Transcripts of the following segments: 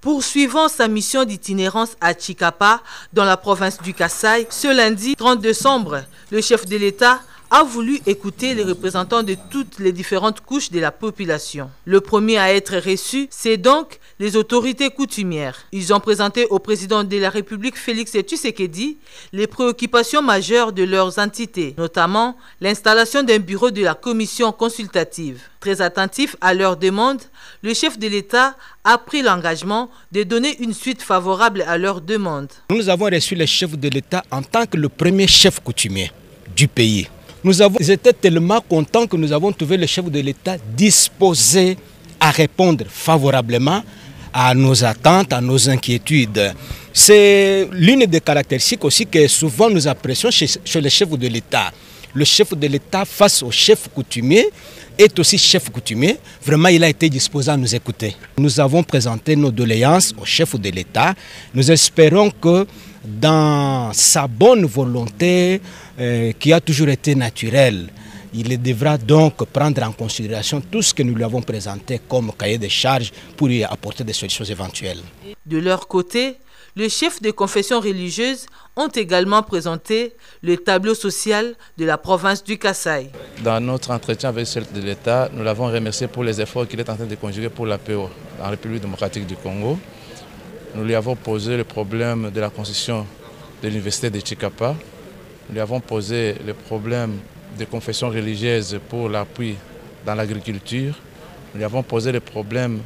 Poursuivant sa mission d'itinérance à Tshikapa, dans la province du Kasaï, ce lundi 30 décembre, le chef de l'État a voulu écouter les représentants de toutes les différentes couches de la population. Le premier à être reçu, c'est donc les autorités coutumières. Ils ont présenté au président de la République, Félix Tshisekedi, les préoccupations majeures de leurs entités, notamment l'installation d'un bureau de la commission consultative. Très attentif à leurs demandes, le chef de l'État a pris l'engagement de donner une suite favorable à leurs demandes. Nous avons reçu le chef de l'État en tant que le premier chef coutumier du pays. Nous avons été tellement contents que nous avons trouvé le chef de l'État disposé à répondre favorablement à nos attentes, à nos inquiétudes. C'est l'une des caractéristiques aussi que souvent nous apprécions chez le chef de l'État. Le chef de l'État face au chef coutumier est aussi chef coutumier. Vraiment, il a été disposé à nous écouter. Nous avons présenté nos doléances au chef de l'État. Nous espérons que dans sa bonne volonté, qui a toujours été naturelle, il devra donc prendre en considération tout ce que nous lui avons présenté comme cahier de charges pour y apporter des solutions éventuelles. De leur côté, les chefs de confessions religieuses ont également présenté le tableau social de la province du Kasaï. Dans notre entretien avec le chef de l'État, nous l'avons remercié pour les efforts qu'il est en train de conjuguer pour la paix en République démocratique du Congo. Nous lui avons posé le problème de la construction de l'université de Tshikapa. Nous lui avons posé le problème des confessions religieuses pour l'appui dans l'agriculture. Nous lui avons posé le problème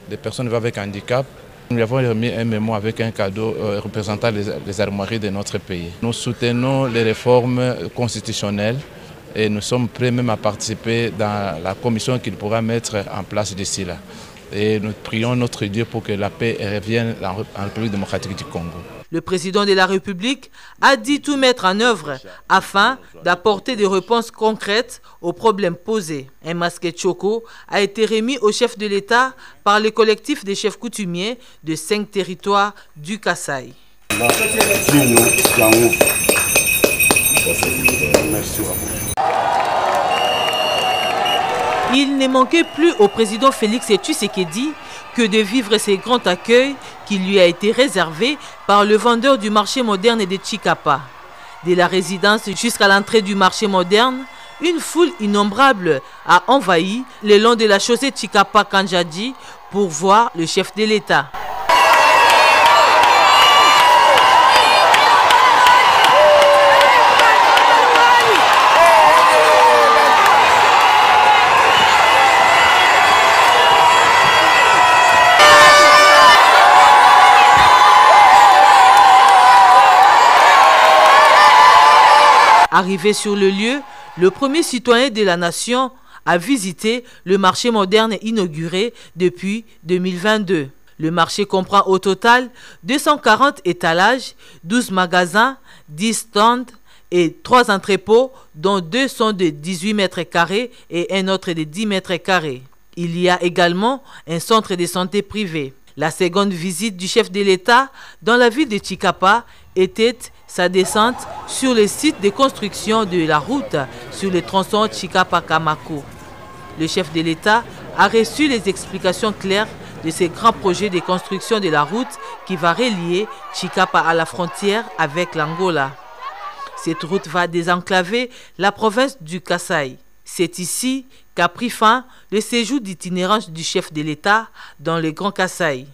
des personnes vivant avec handicap. Nous lui avons remis un mémo avec un cadeau représentant les armoiries de notre pays. Nous soutenons les réformes constitutionnelles et nous sommes prêts même à participer dans la commission qu'il pourra mettre en place d'ici là. Et nous prions notre Dieu pour que la paix revienne en République démocratique du Congo. Le président de la République a dit tout mettre en œuvre afin d'apporter des réponses concrètes aux problèmes posés. Un masque Tchoko a été remis au chef de l'État par le collectif des chefs coutumiers de 5 territoires du Kasaï. Il ne manquait plus au président Félix Tshisekedi que de vivre ces grands accueils qui lui a été réservé par le vendeur du marché moderne de Tshikapa. De la résidence jusqu'à l'entrée du marché moderne, une foule innombrable a envahi le long de la chaussée Tshikapa-Kanjadji pour voir le chef de l'État. Arrivé sur le lieu, le premier citoyen de la nation a visité le marché moderne inauguré depuis 2022. Le marché comprend au total 240 étalages, 12 magasins, 10 stands et 3 entrepôts, dont 2 sont de 18 mètres carrés et un autre de 10 mètres carrés. Il y a également un centre de santé privé. La seconde visite du chef de l'État dans la ville de Tshikapa était sa descente sur le site de construction de la route sur le tronçon Tshikapa-Kamako. Le chef de l'État a reçu les explications claires de ce grand projet de construction de la route qui va relier Tshikapa à la frontière avec l'Angola. Cette route va désenclaver la province du Kasaï. C'est ici qu'a pris fin le séjour d'itinérance du chef de l'État dans le Grand Kasaï.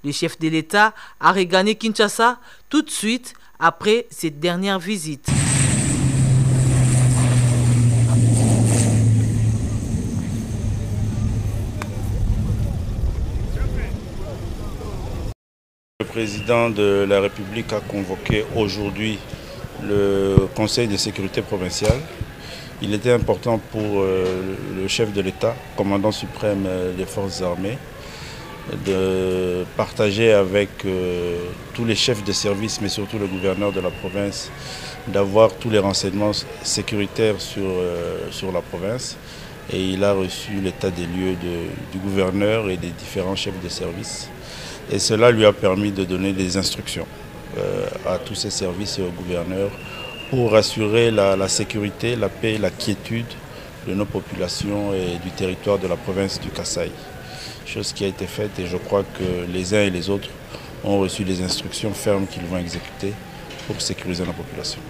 Le chef de l'État a regagné Kinshasa tout de suite après cette dernière visite. Le président de la République a convoqué aujourd'hui le Conseil de sécurité provincial. Il était important pour le chef de l'État, commandant suprême des forces armées, de partager avec tous les chefs de service, mais surtout le gouverneur de la province, d'avoir tous les renseignements sécuritaires sur la province. Et il a reçu l'état des lieux du gouverneur et des différents chefs de service. Et cela lui a permis de donner des instructions à tous ces services et au gouverneur pour assurer la sécurité, la paix et la quiétude de nos populations et du territoire de la province du Kasaï. chose qui a été faite et je crois que les uns et les autres ont reçu des instructions fermes qu'ils vont exécuter pour sécuriser la population.